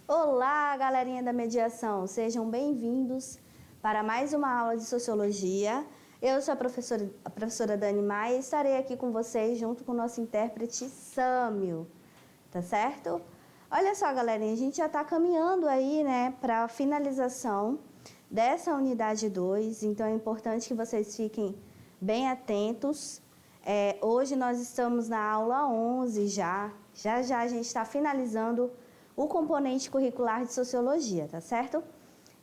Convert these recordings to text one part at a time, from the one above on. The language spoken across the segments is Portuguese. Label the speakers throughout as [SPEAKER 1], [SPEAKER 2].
[SPEAKER 1] Olá, galerinha da mediação, sejam bem-vindos para mais uma aula de Sociologia. Eu sou a professora Dani Maia e estarei aqui com vocês junto com o nosso intérprete Sâmio, tá certo? Olha só, galerinha, a gente já está caminhando aí, né, para a finalização dessa unidade 2, então é importante que vocês fiquem bem atentos. Hoje nós estamos na aula 11 já a gente está finalizando o componente curricular de Sociologia, tá certo?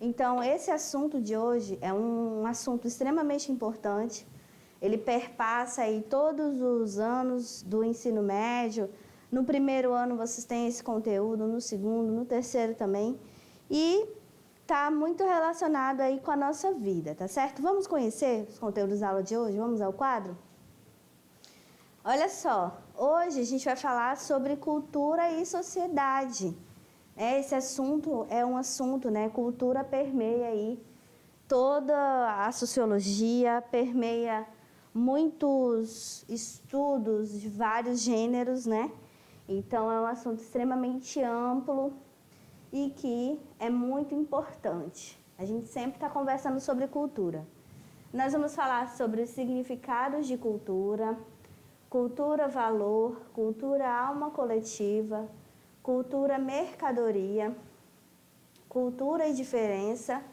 [SPEAKER 1] Então, esse assunto de hoje é um assunto extremamente importante. Ele perpassa aí todos os anos do ensino médio. No primeiro ano vocês têm esse conteúdo, no segundo, no terceiro também. E está muito relacionado aí com a nossa vida, tá certo? Vamos conhecer os conteúdos da aula de hoje? Vamos ao quadro? Olha só, hoje a gente vai falar sobre cultura e sociedade. Esse assunto é um assunto, né? Cultura permeia aí toda a sociologia, permeia muitos estudos de vários gêneros, né? Então, é um assunto extremamente amplo e que é muito importante. A gente sempre está conversando sobre cultura. Nós vamos falar sobre os significados de cultura, cultura valor, cultura alma coletiva, cultura mercadoria, cultura e diferença,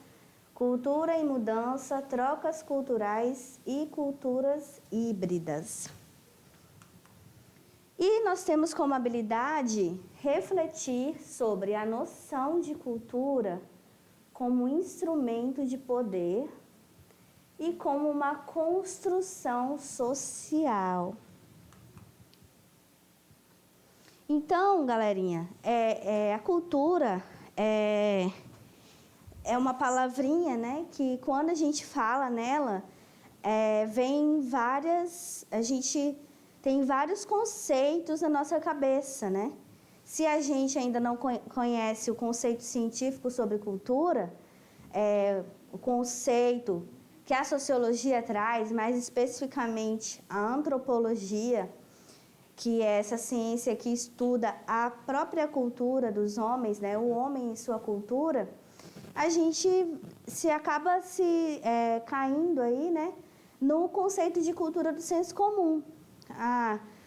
[SPEAKER 1] cultura e mudança, trocas culturais e culturas híbridas. E nós temos como habilidade refletir sobre a noção de cultura como instrumento de poder e como uma construção social. Então, galerinha, a cultura é uma palavrinha, né, que quando a gente fala nela, a gente tem vários conceitos na nossa cabeça, né? Se a gente ainda não conhece o conceito científico sobre cultura, o conceito que a sociologia traz, mais especificamente a antropologia, que é essa ciência que estuda a própria cultura dos homens, né? O homem e sua cultura, a gente acaba caindo aí, né? No conceito de cultura do senso comum.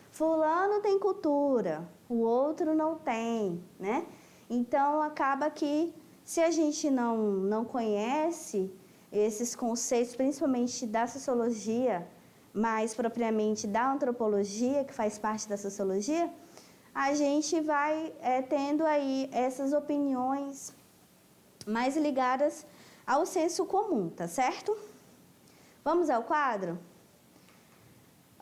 [SPEAKER 1] Fulano tem cultura, o outro não tem, né? Então, acaba que, se a gente não conhece esses conceitos, principalmente da sociologia, mais propriamente da antropologia, que faz parte da sociologia, a gente vai tendo aí essas opiniões mais ligadas ao senso comum, tá certo? Vamos ao quadro?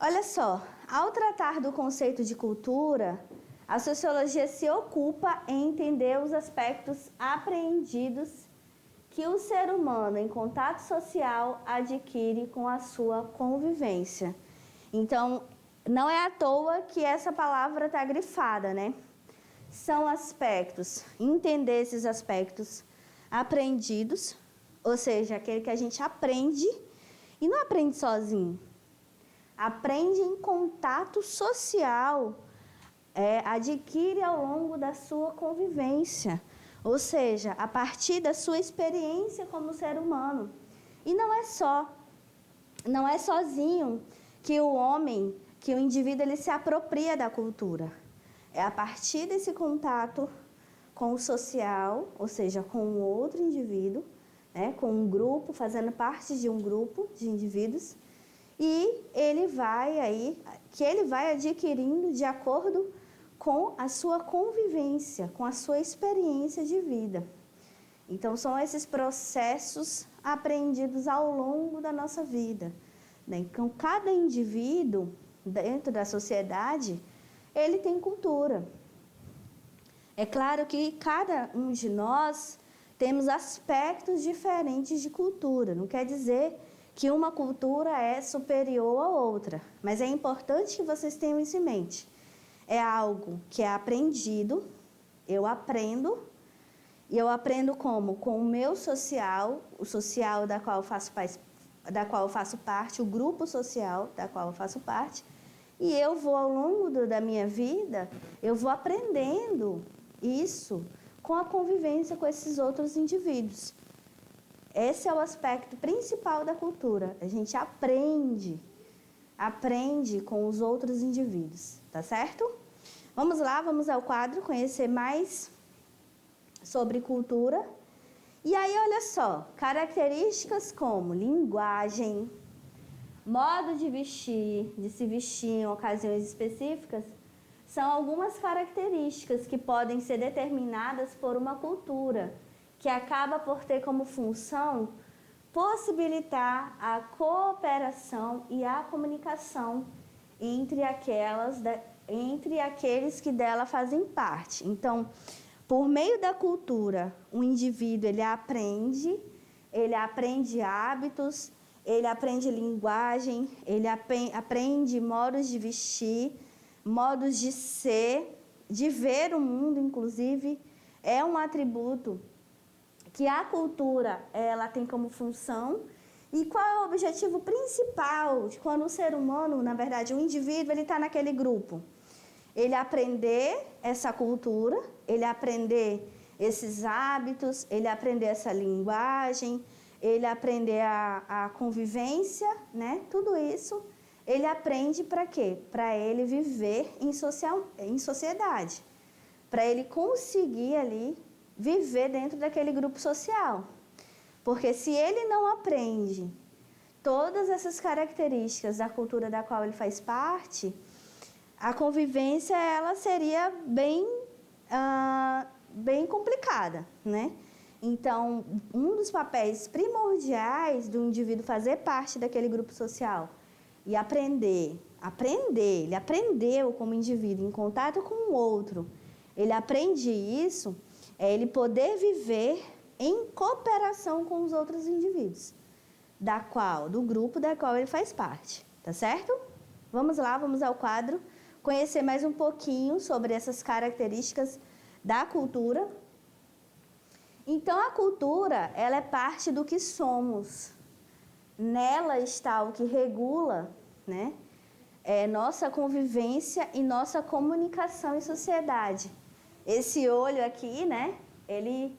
[SPEAKER 1] Olha só, ao tratar do conceito de cultura, a sociologia se ocupa em entender os aspectos apreendidos que o ser humano, em contato social, adquire com a sua convivência. Então, não é à toa que essa palavra está grifada, né? São aspectos, entender esses aspectos aprendidos, ou seja, aquele que a gente aprende e não aprende sozinho. Aprende em contato social, adquire ao longo da sua convivência. Ou seja, a partir da sua experiência como ser humano. E não é sozinho que o indivíduo ele se apropria da cultura. É a partir desse contato com o social, ou seja, com um outro indivíduo, né, com um grupo, fazendo parte de um grupo de indivíduos, e ele vai adquirindo de acordo com a sua convivência, com a sua experiência de vida. Então, são esses processos aprendidos ao longo da nossa vida, né? Então, cada indivíduo dentro da sociedade, ele tem cultura. É claro que cada um de nós temos aspectos diferentes de cultura. Não quer dizer que uma cultura é superior à outra, mas é importante que vocês tenham isso em mente. É algo que é aprendido, eu aprendo, E eu aprendo como? Com o meu social, o social da qual eu faço parte, o grupo social da qual eu faço parte. E eu vou, ao longo da minha vida, eu vou aprendendo isso com a convivência com esses outros indivíduos. Esse é o aspecto principal da cultura. A gente aprende com os outros indivíduos, tá certo? Vamos lá, vamos ao quadro, conhecer mais sobre cultura. E aí, olha só, características como linguagem, modo de se vestir em ocasiões específicas, são algumas características que podem ser determinadas por uma cultura, que acaba por ter como função possibilitar a cooperação e a comunicação entre aqueles que dela fazem parte. Então, por meio da cultura, o indivíduo ele aprende hábitos, ele aprende linguagem, ele aprende modos de vestir, modos de ser, de ver o mundo, inclusive, é um atributo que a cultura ela tem como função. E qual é o objetivo principal de quando o ser humano, na verdade, o indivíduo, ele está naquele grupo? Ele aprender essa cultura, ele aprender esses hábitos, ele aprender essa linguagem, ele aprender a convivência, né? Tudo isso ele aprende para quê? Para ele viver em sociedade, para ele conseguir ali viver dentro daquele grupo social. Porque se ele não aprende todas essas características da cultura da qual ele faz parte, a convivência ela seria bem complicada, né? Então, um dos papéis primordiais do indivíduo fazer parte daquele grupo social e aprender, ele aprendeu como indivíduo em contato com o outro, ele aprende isso, é ele poder viver em cooperação com os outros indivíduos, do grupo da qual ele faz parte, tá certo? Vamos lá, vamos ao quadro, conhecer mais um pouquinho sobre essas características da cultura. Então, a cultura, ela é parte do que somos. Nela está o que regula, né, nossa convivência e nossa comunicação em sociedade. Esse olho aqui, né, ele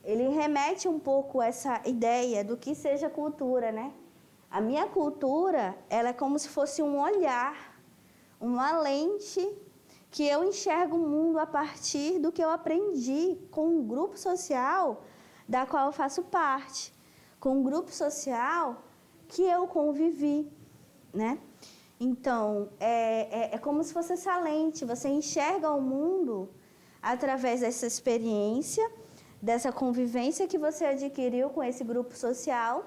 [SPEAKER 1] remete um pouco a essa ideia do que seja cultura, né? A minha cultura, ela é como se fosse um olhar, uma lente que eu enxergo o mundo a partir do que eu aprendi com o grupo social da qual eu faço parte, com o grupo social que eu convivi, né? Então, é como se fosse essa lente, você enxerga o mundo através dessa experiência, dessa convivência que você adquiriu com esse grupo social,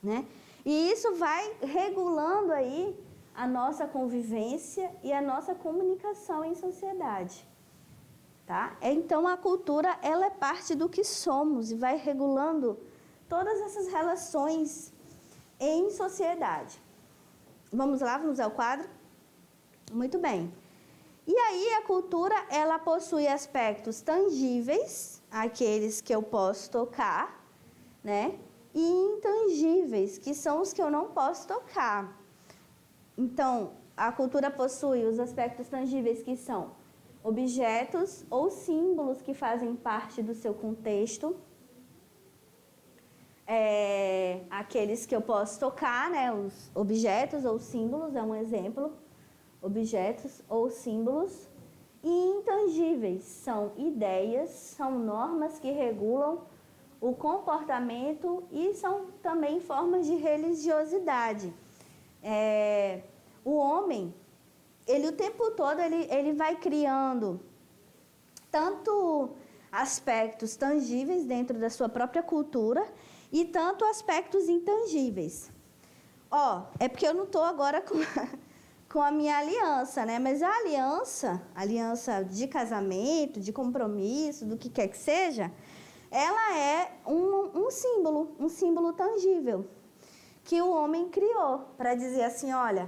[SPEAKER 1] né? E isso vai regulando aí a nossa convivência e a nossa comunicação em sociedade, tá? Então, a cultura, ela é parte do que somos e vai regulando todas essas relações em sociedade. Vamos lá, vamos ao quadro? Muito bem. E aí, a cultura, ela possui aspectos tangíveis, aqueles que eu posso tocar, né? E intangíveis, que são os que eu não posso tocar. Então, a cultura possui os aspectos tangíveis, que são objetos ou símbolos que fazem parte do seu contexto. Aqueles que eu posso tocar, né? Os objetos ou símbolos, é um exemplo. Objetos ou símbolos. E intangíveis são ideias, são normas que regulam o comportamento e são também formas de religiosidade. O homem, ele o tempo todo, ele vai criando tanto aspectos tangíveis dentro da sua própria cultura e tanto aspectos intangíveis. É porque eu não estou agora com a minha aliança, né? Mas a aliança de casamento, de compromisso, do que quer que seja, ela é um símbolo tangível que o homem criou para dizer assim, olha,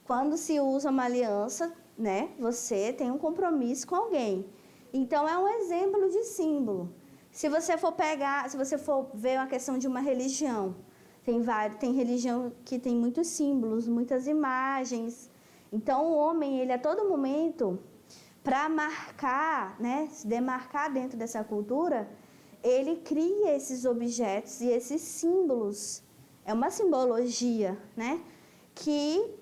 [SPEAKER 1] quando se usa uma aliança, né, você tem um compromisso com alguém. Então, é um exemplo de símbolo. Se você for ver uma questão de uma religião, tem religião que tem muitos símbolos, muitas imagens. Então, o homem, ele a todo momento, para marcar, né, se demarcar dentro dessa cultura, ele cria esses objetos e esses símbolos. É uma simbologia, né, que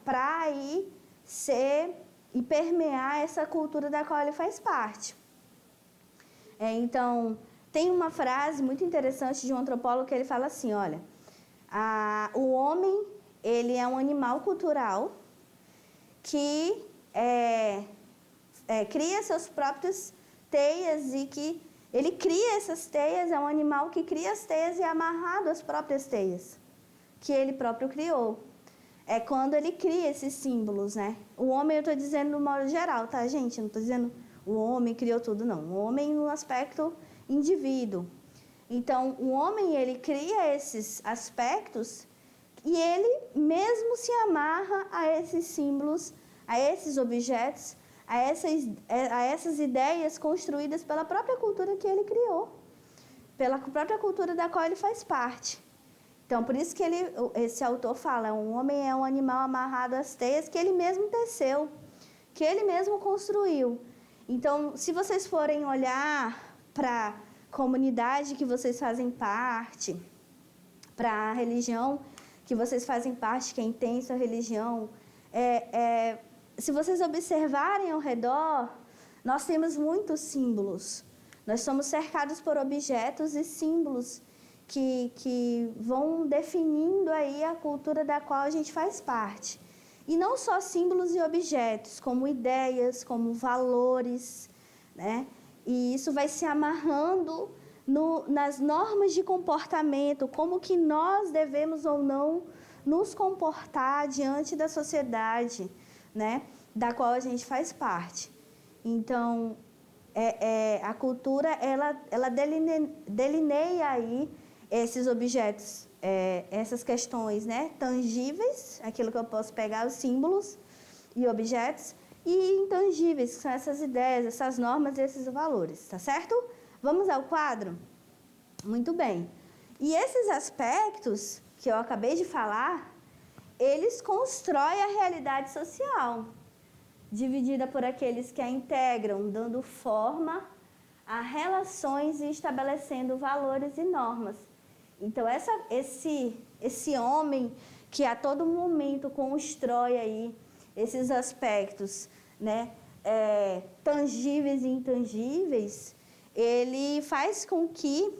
[SPEAKER 1] para aí ser e permear essa cultura da qual ele faz parte. Então, tem uma frase muito interessante de um antropólogo que ele fala assim, olha, o homem, ele é um animal cultural que cria seus próprios teias e que ele cria essas teias, é um animal que cria as teias e é amarrado às próprias teias, que ele próprio criou. É quando ele cria esses símbolos, né? O homem, eu estou dizendo no modo geral, tá, gente? Não estou dizendo o homem criou tudo, não. O homem no aspecto indivíduo. Então, o homem, ele cria esses aspectos e ele mesmo se amarra a esses símbolos, a esses objetos, a essas ideias construídas pela própria cultura que ele criou, pela própria cultura da qual ele faz parte. Então, por isso que esse autor fala, um homem é um animal amarrado às teias que ele mesmo teceu, que ele mesmo construiu. Então, se vocês forem olhar para a comunidade que vocês fazem parte, para a religião que vocês fazem parte, quem tem sua religião, se vocês observarem ao redor, nós temos muitos símbolos. Nós somos cercados por objetos e símbolos que vão definindo aí a cultura da qual a gente faz parte. E não só símbolos e objetos, como ideias, como valores, né? E isso vai se amarrando nas normas de comportamento, como que nós devemos ou não nos comportar diante da sociedade, né? Da qual a gente faz parte. Então, a cultura, ela delineia aí esses objetos, essas questões, né, tangíveis, aquilo que eu posso pegar, os símbolos e objetos, e intangíveis, que são essas ideias, essas normas e esses valores, tá certo? Vamos ao quadro? Muito bem. E esses aspectos que eu acabei de falar, eles constroem a realidade social, dividida por aqueles que a integram, dando forma a relações e estabelecendo valores e normas. Então, esse homem que a todo momento constrói aí esses aspectos, né, tangíveis e intangíveis, ele faz com que,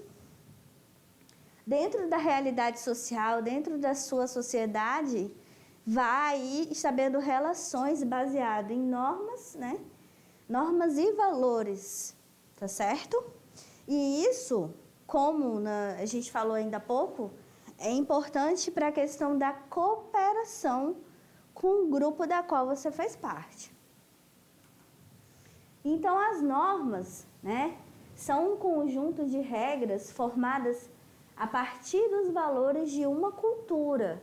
[SPEAKER 1] dentro da realidade social, dentro da sua sociedade, vá aí estabelecendo relações baseadas em normas, né, normas e valores, tá certo? E isso, como a gente falou ainda há pouco, é importante para a questão da cooperação com o grupo da qual você faz parte. Então, as normas, né, são um conjunto de regras formadas a partir dos valores de uma cultura,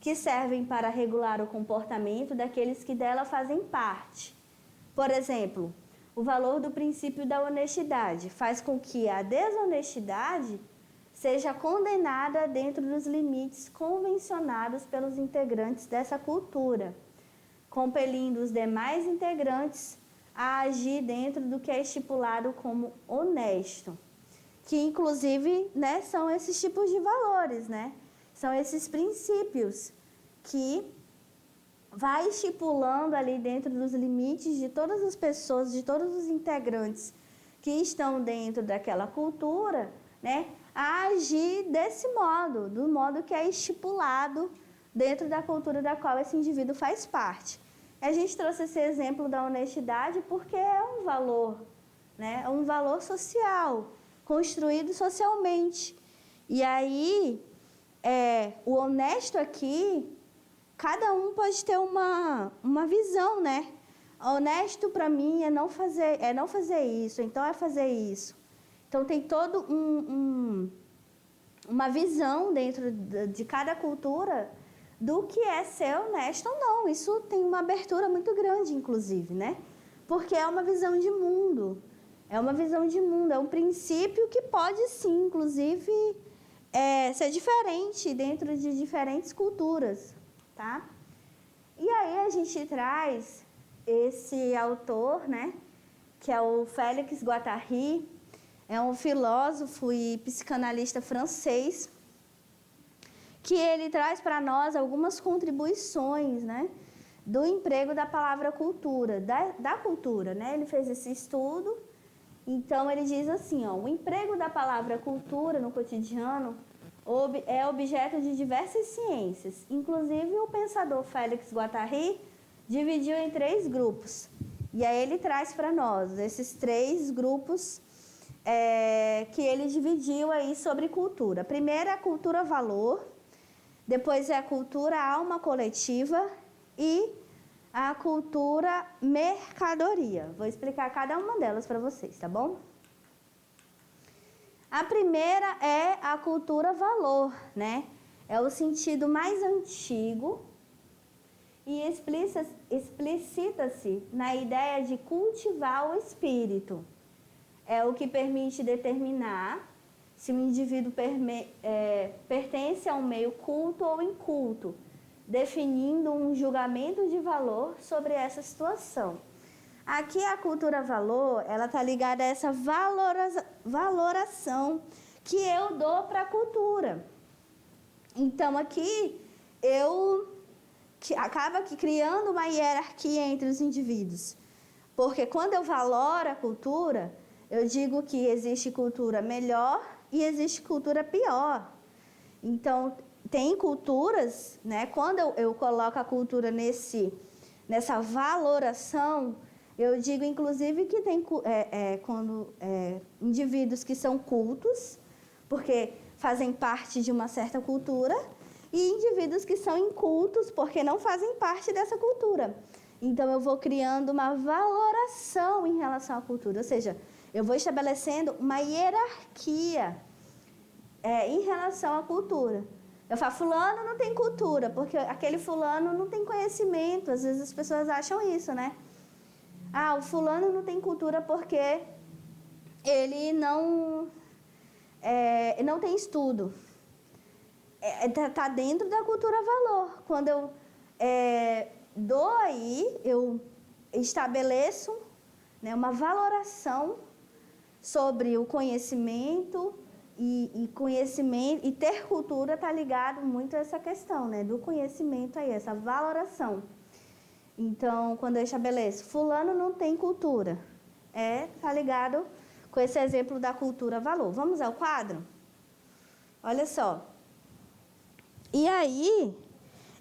[SPEAKER 1] que servem para regular o comportamento daqueles que dela fazem parte. Por exemplo, o valor do princípio da honestidade faz com que a desonestidade seja condenada dentro dos limites convencionados pelos integrantes dessa cultura, compelindo os demais integrantes a agir dentro do que é estipulado como honesto, que inclusive, né, são esses tipos de valores, né? São esses princípios que vai estipulando ali dentro dos limites de todas as pessoas, de todos os integrantes que estão dentro daquela cultura, né, a agir desse modo, do modo que é estipulado dentro da cultura da qual esse indivíduo faz parte. A gente trouxe esse exemplo da honestidade porque é um valor, né, é um valor social, construído socialmente. E aí, o honesto aqui, cada um pode ter uma visão, né? Honesto para mim é não fazer isso, então é fazer isso. Então tem todo uma visão dentro de cada cultura do que é ser honesto ou não. Isso tem uma abertura muito grande, inclusive, né? Porque é uma visão de mundo. É uma visão de mundo, é um princípio que pode sim, inclusive, ser diferente dentro de diferentes culturas, tá? E aí a gente traz esse autor, né, que é o Félix Guattari, é um filósofo e psicanalista francês, que ele traz para nós algumas contribuições, né, do emprego da palavra cultura, da cultura, né? Ele fez esse estudo, então ele diz assim, ó, o emprego da palavra cultura no cotidiano é objeto de diversas ciências. Inclusive, o pensador Félix Guattari dividiu em 3 grupos. E aí ele traz para nós esses 3 grupos que ele dividiu aí sobre cultura. Primeiro é a cultura valor, depois é a cultura alma coletiva e a cultura mercadoria. Vou explicar cada uma delas para vocês, tá bom? A primeira é a cultura valor, né? É o sentido mais antigo e explicita-se na ideia de cultivar o espírito. É o que permite determinar se o indivíduo pertence a um meio culto ou inculto, definindo um julgamento de valor sobre essa situação. Aqui a cultura valor, ela está ligada a essa valoração que eu dou para a cultura. Então aqui acaba criando uma hierarquia entre os indivíduos. Porque quando eu valoro a cultura, eu digo que existe cultura melhor e existe cultura pior. Então, tem culturas, né? Quando eu coloco a cultura nessa valoração, eu digo, inclusive, que tem indivíduos que são cultos, porque fazem parte de uma certa cultura, e indivíduos que são incultos, porque não fazem parte dessa cultura. Então, eu vou criando uma valoração em relação à cultura, ou seja, eu vou estabelecendo uma hierarquia em relação à cultura. Eu falo, fulano não tem cultura, porque aquele fulano não tem conhecimento. Às vezes as pessoas acham isso, né? Ah, o fulano não tem cultura porque ele não tem estudo. Está dentro da cultura valor. Quando eu dou aí, eu estabeleço, né, uma valoração sobre o conhecimento e conhecimento, e ter cultura está ligado muito a essa questão, né, do conhecimento aí, essa valoração. Então, quando eu estabeleço, fulano não tem cultura, está ligado com esse exemplo da cultura valor. Vamos ao quadro? Olha só. E aí,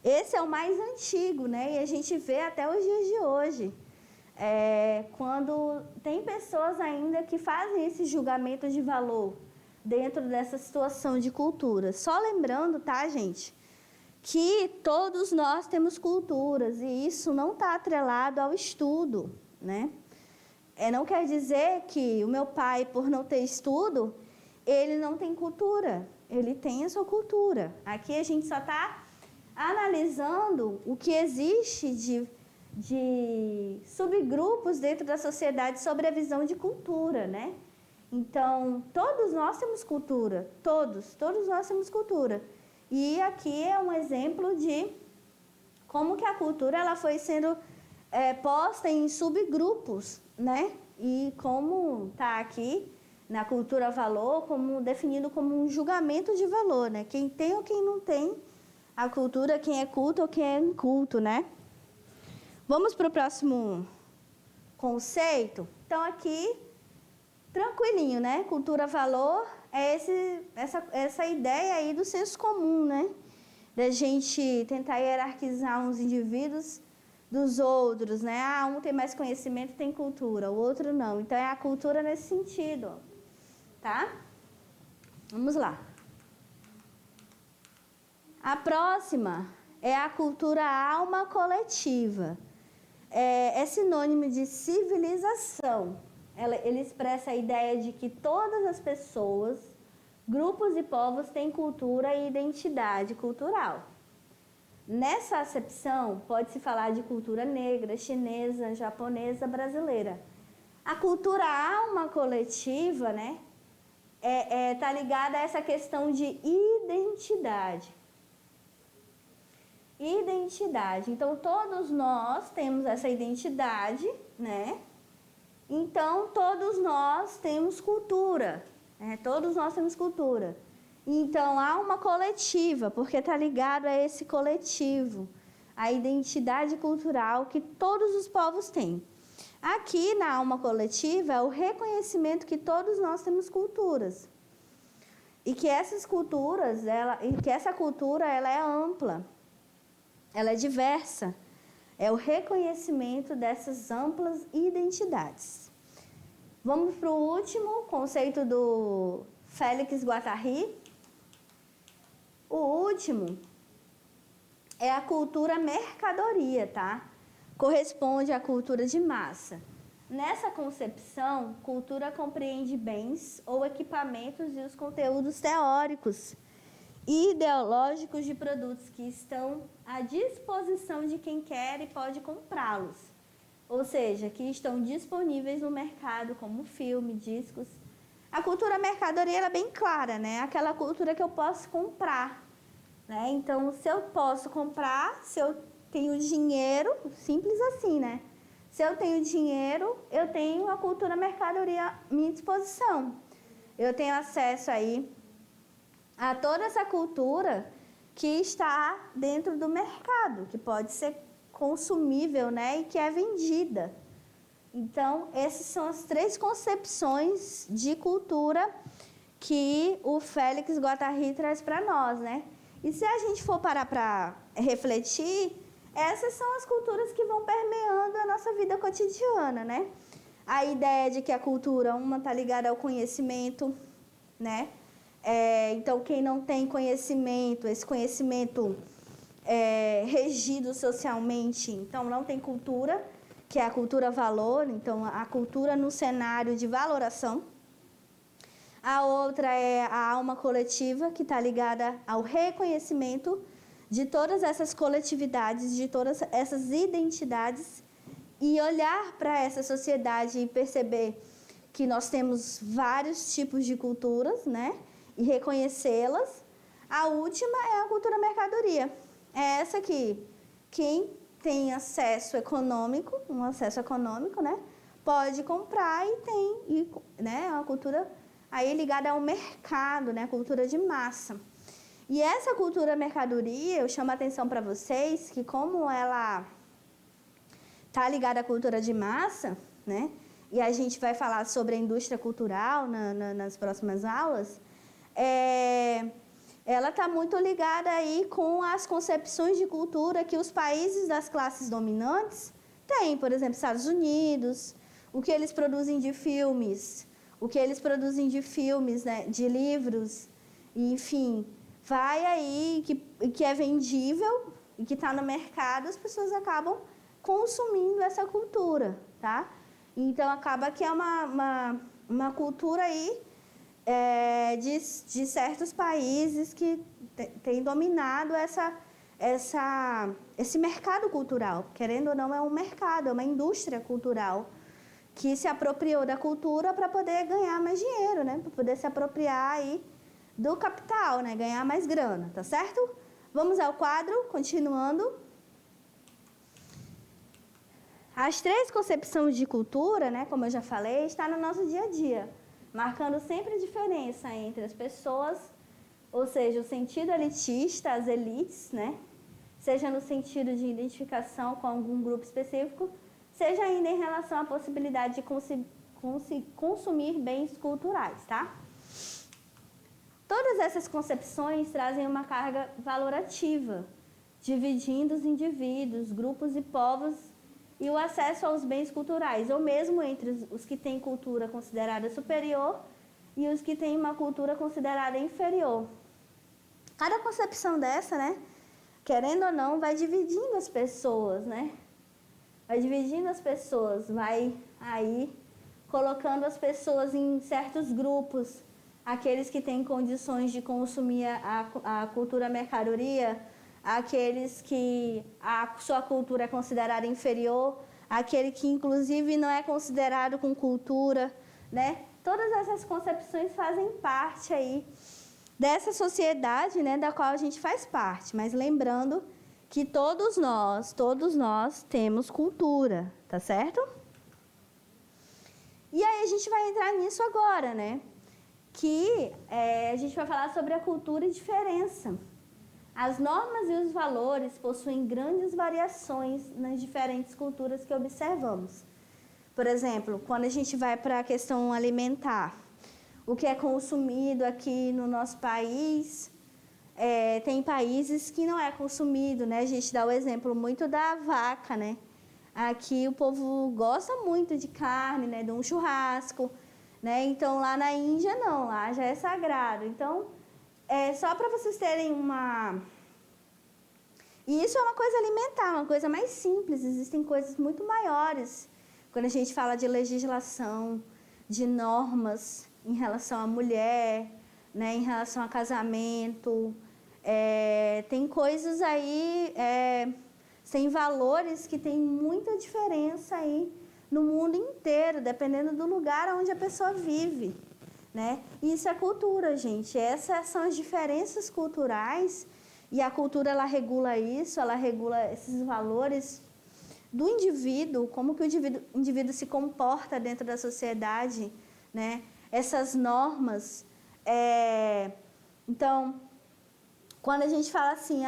[SPEAKER 1] esse é o mais antigo, né, e a gente vê até os dias de hoje. Quando tem pessoas ainda que fazem esse julgamento de valor dentro dessa situação de cultura. Só lembrando, tá, gente, que todos nós temos culturas e isso não está atrelado ao estudo, né? Não quer dizer que o meu pai, por não ter estudo, ele não tem cultura, ele tem a sua cultura. Aqui a gente só está analisando o que existe de subgrupos dentro da sociedade sobre a visão de cultura, né? Então, todos nós temos cultura, todos nós temos cultura. E aqui é um exemplo de como que a cultura ela foi sendo posta em subgrupos, né? E como está aqui na cultura valor, definido como um julgamento de valor, né? Quem tem ou quem não tem a cultura, quem é culto ou quem é inculto, né? Vamos para o próximo conceito? Então, aqui, tranquilinho, né? Cultura valor é essa ideia aí do senso comum, né? Da gente tentar hierarquizar uns indivíduos dos outros, né? Ah, um tem mais conhecimento, tem cultura, o outro não. Então, é a cultura nesse sentido, tá? Vamos lá. A próxima é a cultura alma coletiva. É sinônimo de civilização. Ele expressa a ideia de que todas as pessoas, grupos e povos têm cultura e identidade cultural. Nessa acepção, pode-se falar de cultura negra, chinesa, japonesa, brasileira. A cultura alma coletiva, né, tá ligada a essa questão de identidade. Identidade. Então, todos nós temos essa identidade, né? Então, todos nós temos cultura. Todos nós temos cultura. Então, há uma coletiva, porque está ligado a esse coletivo, a identidade cultural que todos os povos têm. Aqui, na alma coletiva, é o reconhecimento que todos nós temos culturas. E que essas culturas, essa cultura ela é ampla, ela é diversa. É o reconhecimento dessas amplas identidades. Vamos para o último conceito do Félix Guattari. O último é a cultura mercadoria, tá? Corresponde à cultura de massa. Nessa concepção, cultura compreende bens ou equipamentos e os conteúdos teóricos e ideológicos de produtos que estão à disposição de quem quer e pode comprá-los. Ou seja, que estão disponíveis no mercado, como filme, discos. A cultura mercadoria ela é bem clara, né? Aquela cultura que eu posso comprar, né? Então, se eu posso comprar, se eu tenho dinheiro, simples assim, né? Se eu tenho dinheiro, eu tenho a cultura mercadoria à minha disposição. Eu tenho acesso aí a toda essa cultura que está dentro do mercado, que pode ser consumível, né, e que é vendida. Então, essas são as 3 concepções de cultura que o Félix Guattari traz para nós, né? E se a gente for parar para refletir, essas são as culturas que vão permeando a nossa vida cotidiana, né? A ideia de que a cultura, uma está ligada ao conhecimento, né? Então, quem não tem conhecimento, esse conhecimento regido socialmente, então não tem cultura, que é a cultura valor, então a cultura no cenário de valoração. A outra é a alma coletiva, que está ligada ao reconhecimento de todas essas coletividades, de todas essas identidades, e olhar para essa sociedade e perceber que nós temos vários tipos de culturas, né? E reconhecê-las. A última é a cultura mercadoria. É essa que quem tem acesso econômico, um acesso econômico, né, pode comprar e tem, né, a cultura aí ligada ao mercado, né, a cultura de massa. E essa cultura mercadoria, eu chamo a atenção para vocês que como ela está ligada à cultura de massa, né, e a gente vai falar sobre a indústria cultural nas próximas aulas, ela está muito ligada aí com as concepções de cultura que os países das classes dominantes têm. Por exemplo, Estados Unidos, o que eles produzem de filmes, né, de livros, enfim, vai aí que é vendível e que está no mercado, as pessoas acabam consumindo essa cultura, tá? Então, acaba que é uma cultura aí de certos países que têm dominado esse mercado cultural. Querendo ou não, é um mercado, é uma indústria cultural que se apropriou da cultura para poder ganhar mais dinheiro, né? Para poder se apropriar aí do capital, né? Ganhar mais grana, tá certo? Vamos ao quadro, continuando. As 3 concepções de cultura, né? Como eu já falei, está no nosso dia a dia, marcando sempre a diferença entre as pessoas, ou seja, o sentido elitista, as elites, né? Seja no sentido de identificação com algum grupo específico, seja ainda em relação à possibilidade de consumir bens culturais, tá? Todas essas concepções trazem uma carga valorativa, dividindo os indivíduos, grupos e povos e o acesso aos bens culturais, ou mesmo entre os que têm cultura considerada superior e os que têm uma cultura considerada inferior. Cada concepção dessa, né, querendo ou não, vai dividindo as pessoas, né? Vai dividindo as pessoas, vai aí colocando as pessoas em certos grupos, aqueles que têm condições de consumir a cultura mercadoria, aqueles que a sua cultura é considerada inferior, aquele que inclusive não é considerado com cultura, né? Todas essas concepções fazem parte aí dessa sociedade, né, da qual a gente faz parte, mas lembrando que todos nós temos cultura, tá certo? E aí a gente vai entrar nisso agora, né? Que a gente vai falar sobre a cultura e diferença. As normas e os valores possuem grandes variações nas diferentes culturas que observamos. Por exemplo, quando a gente vai para a questão alimentar, o que é consumido aqui no nosso país, tem países que não é consumido, né? A gente dá o exemplo muito da vaca, né? Aqui o povo gosta muito de carne, né? De um churrasco, né? Então lá na Índia não, lá já é sagrado. Então, só para vocês terem uma... E isso é uma coisa alimentar, uma coisa mais simples, existem coisas muito maiores. Quando a gente fala de legislação, de normas em relação à mulher, né, em relação a casamento, tem coisas aí, tem valores que tem muita diferença aí no mundo inteiro, dependendo do lugar onde a pessoa vive, né? E isso é cultura, gente. Essas são as diferenças culturais e a cultura ela regula isso, ela regula esses valores do indivíduo, como que o indivíduo se comporta dentro da sociedade, né? Essas normas. Então, quando a gente fala assim,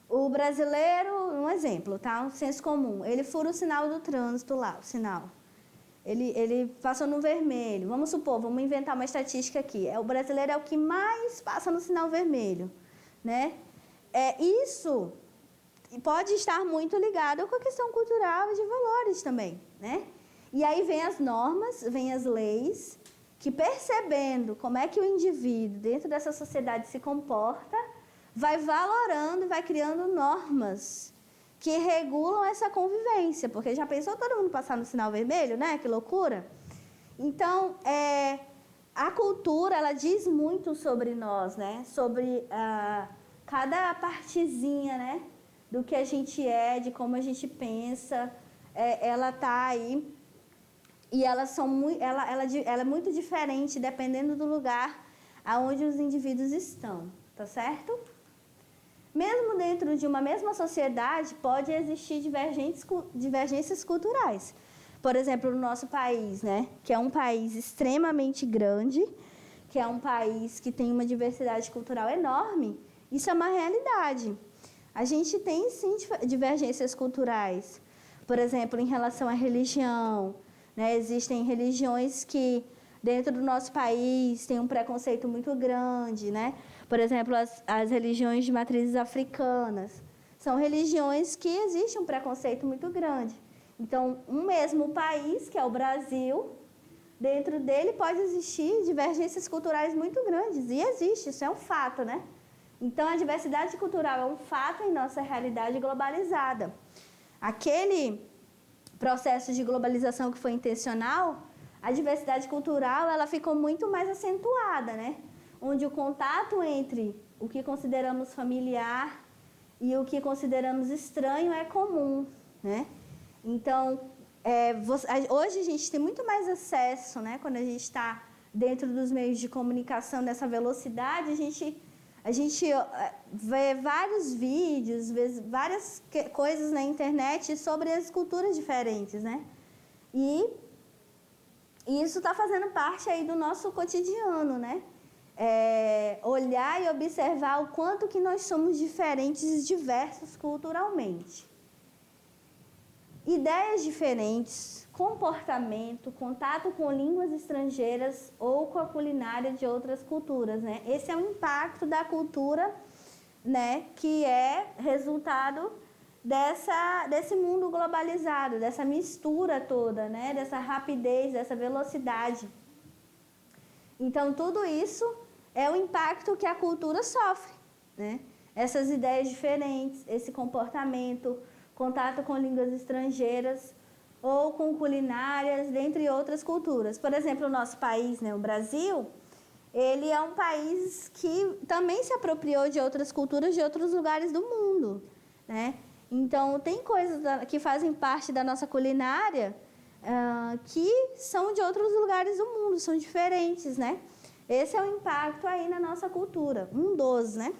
[SPEAKER 1] o brasileiro, um exemplo, tá? Um senso comum, ele fura o sinal do trânsito lá, o sinal. Ele passou no vermelho. Vamos supor, vamos inventar uma estatística aqui. O brasileiro é o que mais passa no sinal vermelho, né? Isso pode estar muito ligado com a questão cultural e de valores também, né? E aí vem as normas, vem as leis, que percebendo como é que o indivíduo dentro dessa sociedade se comporta, vai valorando e vai criando normas que regulam essa convivência, porque já pensou todo mundo passar no sinal vermelho, né? Que loucura! Então, a cultura, ela diz muito sobre nós, né? Sobre cada partezinha, né? Do que a gente de como a gente pensa, ela está aí e ela é muito diferente dependendo do lugar aonde os indivíduos estão, tá certo? Mesmo dentro de uma mesma sociedade, pode existir divergências culturais. Por exemplo, no nosso país, né? Que é um país extremamente grande, que é um país que tem uma diversidade cultural enorme, isso é uma realidade. A gente tem, sim, divergências culturais. Por exemplo, em relação à religião, né? Existem religiões que, dentro do nosso país, têm um preconceito muito grande, né? Por exemplo, as religiões de matrizes africanas. São religiões que existe um preconceito muito grande. Então, um mesmo país, que é o Brasil, dentro dele pode existir divergências culturais muito grandes. E existe, isso é um fato, né? Então, a diversidade cultural é um fato em nossa realidade globalizada. Aquele processo de globalização que foi intencional, a diversidade cultural ela ficou muito mais acentuada, né? Onde o contato entre o que consideramos familiar e o que consideramos estranho é comum, né? Então, hoje a gente tem muito mais acesso, né? Quando a gente está dentro dos meios de comunicação dessa velocidade, a gente vê vários vídeos, vê várias coisas na internet sobre as culturas diferentes, né? E isso está fazendo parte aí do nosso cotidiano, né? Olhar e observar o quanto que nós somos diferentes e diversos culturalmente. Ideias diferentes, comportamento, contato com línguas estrangeiras ou com a culinária de outras culturas, né? Esse é o impacto da cultura, né, que é resultado desse mundo globalizado, dessa mistura toda, né, dessa rapidez, dessa velocidade. Então, tudo isso é o impacto que a cultura sofre, né? Essas ideias diferentes, esse comportamento, contato com línguas estrangeiras ou com culinárias, dentre outras culturas. Por exemplo, o nosso país, né, o Brasil, ele é um país que também se apropriou de outras culturas de outros lugares do mundo, né? Então, tem coisas que fazem parte da nossa culinária que são de outros lugares do mundo, são diferentes, né? Esse é o impacto aí na nossa cultura, um dos, né?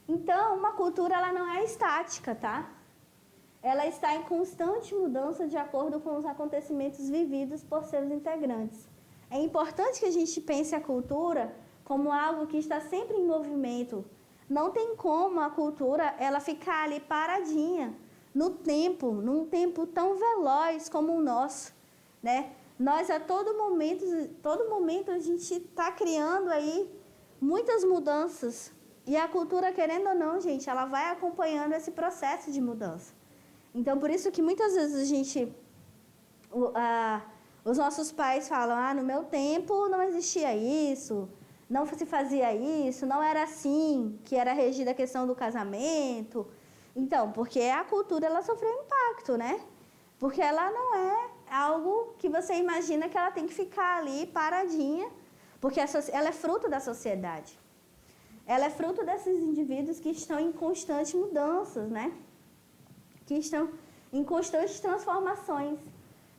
[SPEAKER 1] Então, uma cultura, ela não é estática, tá? Ela está em constante mudança de acordo com os acontecimentos vividos por seus integrantes. É importante que a gente pense a cultura como algo que está sempre em movimento. Não tem como a cultura ela ficar ali paradinha no tempo, num tempo tão veloz como o nosso, né? Nós a todo momento a gente está criando aí muitas mudanças. E a cultura, querendo ou não, gente, ela vai acompanhando esse processo de mudança. Então, por isso que muitas vezes os nossos pais falam, no meu tempo não existia isso, não se fazia isso, não era assim, que era regida a questão do casamento. Então, porque a cultura, ela sofreu impacto, né? Porque ela não é algo que você imagina que ela tem que ficar ali paradinha, porque ela é fruto da sociedade. Ela é fruto desses indivíduos que estão em constantes mudanças, né? Que estão em constantes transformações.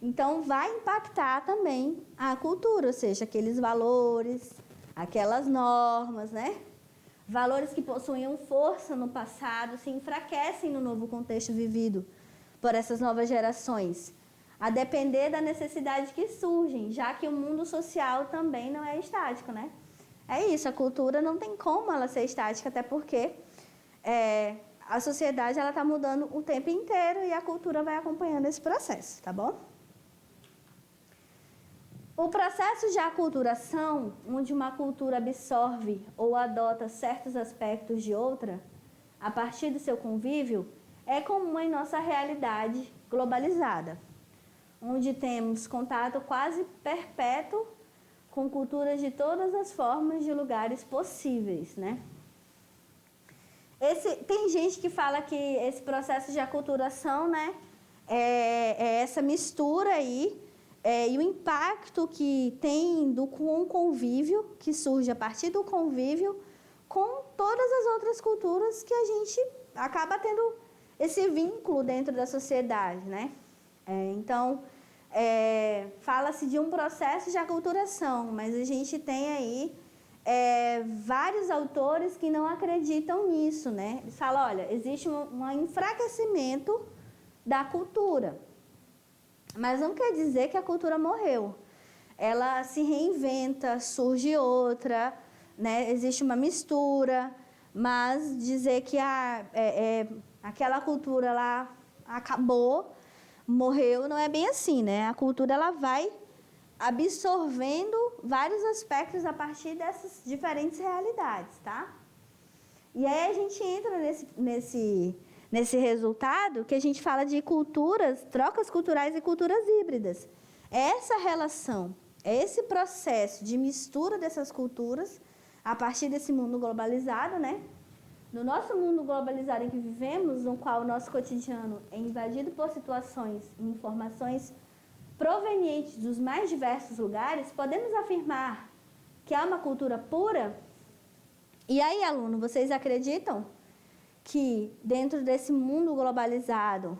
[SPEAKER 1] Então, vai impactar também a cultura, ou seja, aqueles valores, aquelas normas, né? Valores que possuíam força no passado se enfraquecem no novo contexto vivido por essas novas gerações, a depender da necessidade que surgem, já que o mundo social também não é estático, né? É isso, a cultura não tem como ela ser estática, até porque a sociedade ela está mudando o tempo inteiro e a cultura vai acompanhando esse processo, tá bom? O processo de aculturação, onde uma cultura absorve ou adota certos aspectos de outra, a partir do seu convívio, é comum em nossa realidade globalizada, onde temos contato quase perpétuo com culturas de todas as formas de lugares possíveis, né? Tem gente que fala que esse processo de aculturação, né, é essa mistura aí, e o impacto que tem com o convívio, que surge a partir do convívio, com todas as outras culturas que a gente acaba tendo esse vínculo dentro da sociedade, né? Então, fala-se de um processo de aculturação, mas a gente tem aí vários autores que não acreditam nisso, né? Eles falam, olha, existe um enfraquecimento da cultura, mas não quer dizer que a cultura morreu. Ela se reinventa, surge outra, né? Existe uma mistura, mas dizer que aquela cultura lá acabou, morreu, não é bem assim, né? A cultura ela vai absorvendo vários aspectos a partir dessas diferentes realidades, tá? E aí a gente entra nesse resultado que a gente fala de culturas, trocas culturais e culturas híbridas. Essa relação, esse processo de mistura dessas culturas a partir desse mundo globalizado, né? No nosso mundo globalizado em que vivemos, no qual o nosso cotidiano é invadido por situações e informações provenientes dos mais diversos lugares, podemos afirmar que há uma cultura pura? E aí, aluno, vocês acreditam que dentro desse mundo globalizado,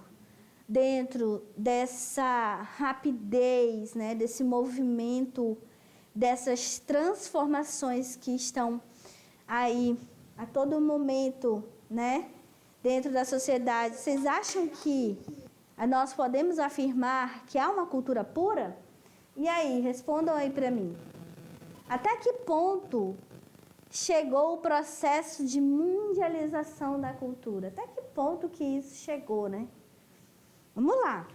[SPEAKER 1] dentro dessa rapidez, né, desse movimento, dessas transformações que estão aí a todo momento, né, dentro da sociedade, vocês acham que nós podemos afirmar que há uma cultura pura? E aí, respondam aí para mim. Até que ponto chegou o processo de mundialização da cultura? Até que ponto que isso chegou, né? Vamos lá.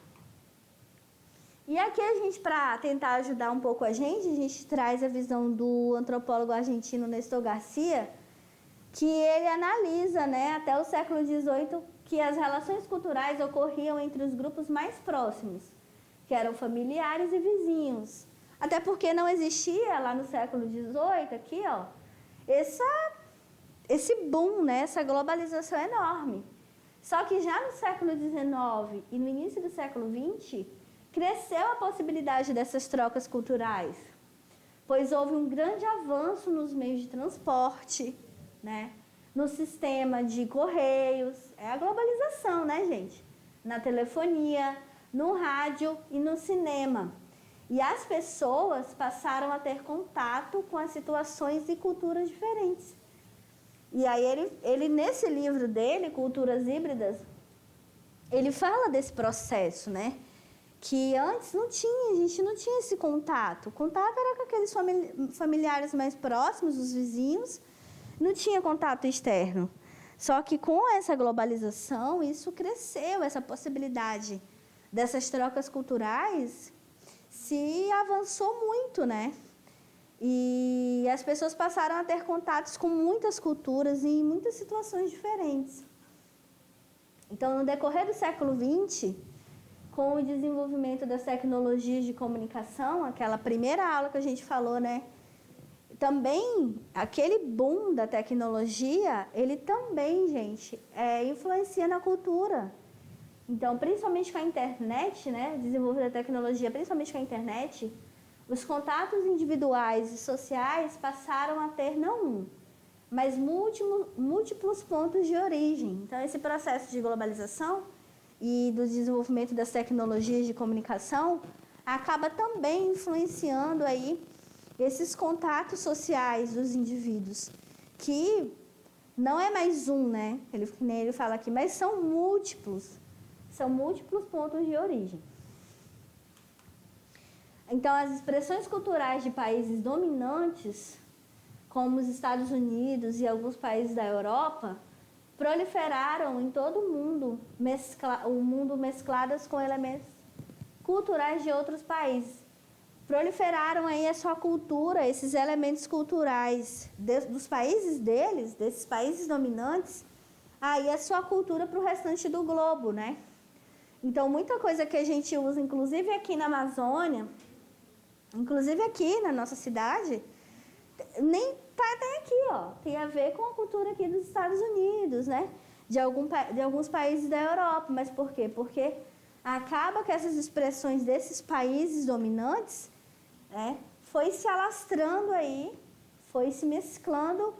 [SPEAKER 1] E aqui a gente, para tentar ajudar um pouco a gente traz a visão do antropólogo argentino Néstor Garcia, que ele analisa, né, até o século XVIII, que as relações culturais ocorriam entre os grupos mais próximos, que eram familiares e vizinhos. Até porque não existia lá no século XVIII, aqui, ó, esse boom, né, essa globalização enorme. Só que já no século XIX e no início do século XX, cresceu a possibilidade dessas trocas culturais, pois houve um grande avanço nos meios de transporte, né? no sistema de correios. É a globalização, né, gente? Na telefonia, no rádio e no cinema. E as pessoas passaram a ter contato com as situações e culturas diferentes. E aí ele nesse livro dele, Culturas Híbridas, ele fala desse processo, né? Que antes a gente não tinha esse contato. O contato era com aqueles familiares mais próximos, os vizinhos, não tinha contato externo. Só que com essa globalização, isso cresceu, essa possibilidade dessas trocas culturais se avançou muito, né? E as pessoas passaram a ter contatos com muitas culturas e em muitas situações diferentes. Então, no decorrer do século XX, com o desenvolvimento das tecnologias de comunicação, aquela primeira aula que a gente falou, né? Também, aquele boom da tecnologia, ele também, gente, influencia na cultura. Então, principalmente com a internet, né? O desenvolvimento da tecnologia, principalmente com a internet, os contatos individuais e sociais passaram a ter não um, mas múltiplos pontos de origem. Então, esse processo de globalização e do desenvolvimento das tecnologias de comunicação acaba também influenciando aí esses contatos sociais dos indivíduos, que não é mais um, né? Ele fala aqui, mas são múltiplos pontos de origem. Então, as expressões culturais de países dominantes, como os Estados Unidos e alguns países da Europa, proliferaram em todo o mundo, mescladas com elementos culturais de outros países. Proliferaram aí a sua cultura, esses elementos culturais dos países deles, desses países dominantes, aí a sua cultura para o restante do globo, né? Então, muita coisa que a gente usa, inclusive aqui na Amazônia, inclusive aqui na nossa cidade, nem aqui, ó, tem a ver com a cultura aqui dos Estados Unidos, né? De alguns países da Europa. Mas por quê? Porque acaba que essas expressões desses países dominantes, né, foi se alastrando aí, foi se mesclando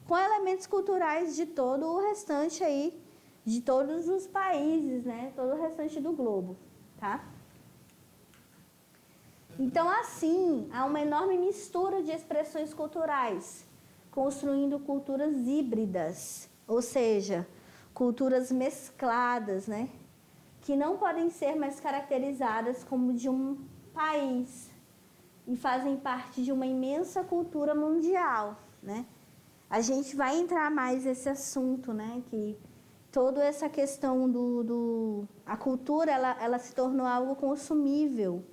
[SPEAKER 1] com elementos culturais de todo o restante aí, de todos os países, né? Todo o restante do globo, tá? Então, assim, há uma enorme mistura de expressões culturais, construindo culturas híbridas, ou seja, culturas mescladas, né? Que não podem ser mais caracterizadas como de um país e fazem parte de uma imensa cultura mundial, né? A gente vai entrar mais nesse assunto, né? Que toda essa questão a cultura, ela se tornou algo consumível,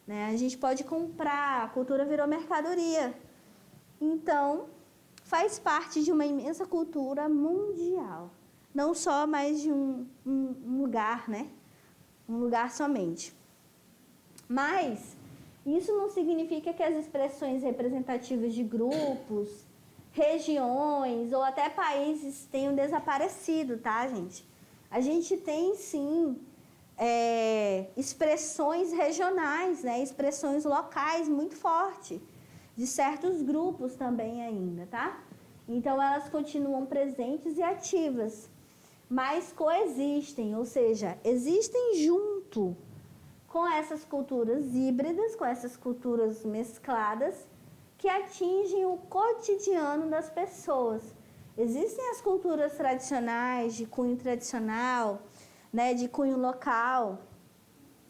[SPEAKER 1] né? A gente pode comprar, a cultura virou mercadoria. Então, faz parte de uma imensa cultura mundial. Não só mais de um lugar, né? Um lugar somente. Mas isso não significa que as expressões representativas de grupos, regiões ou até países tenham desaparecido, tá, gente? A gente tem, sim, expressões regionais, né? Expressões locais muito fortes, de certos grupos também ainda, tá? Então, elas continuam presentes e ativas, mas coexistem, ou seja, existem junto com essas culturas híbridas, com essas culturas mescladas, que atingem o cotidiano das pessoas. Existem as culturas tradicionais, de cunho tradicional, né, de cunho local.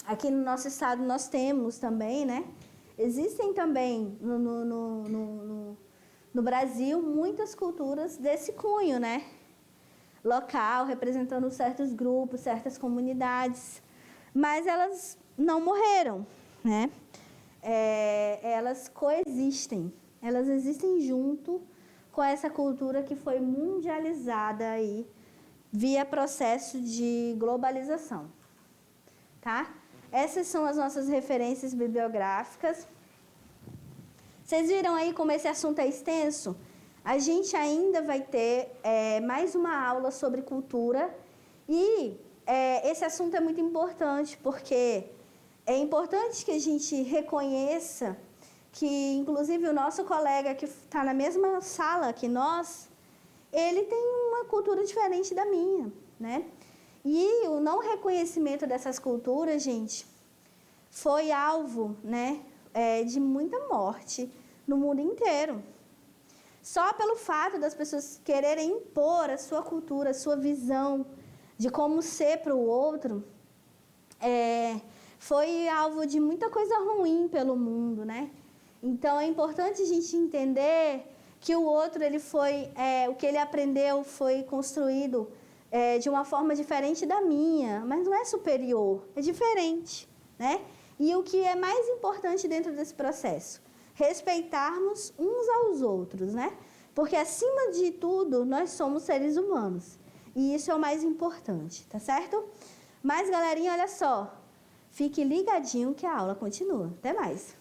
[SPEAKER 1] Aqui no nosso estado nós temos também, né? Existem também no Brasil muitas culturas desse cunho, né? Local, representando certos grupos, certas comunidades, mas elas não morreram, né? Elas coexistem, elas existem junto com essa cultura que foi mundializada aí via processo de globalização, tá? Essas são as nossas referências bibliográficas. Vocês viram aí como esse assunto é extenso? A gente ainda vai ter mais uma aula sobre cultura e esse assunto é muito importante porque é importante que a gente reconheça que, inclusive, o nosso colega que está na mesma sala que nós, ele tem uma cultura diferente da minha, né? E o não reconhecimento dessas culturas, gente, foi alvo, né, de muita morte no mundo inteiro. Só pelo fato das pessoas quererem impor a sua cultura, a sua visão de como ser para o outro, foi alvo de muita coisa ruim pelo mundo, né? Então, é importante a gente entender que o outro, o que ele aprendeu foi construído de uma forma diferente da minha, mas não é superior, é diferente, né? E o que é mais importante dentro desse processo? Respeitarmos uns aos outros, né? Porque, acima de tudo, nós somos seres humanos. E isso é o mais importante, tá certo? Mas, galerinha, olha só. Fique ligadinho que a aula continua. Até mais!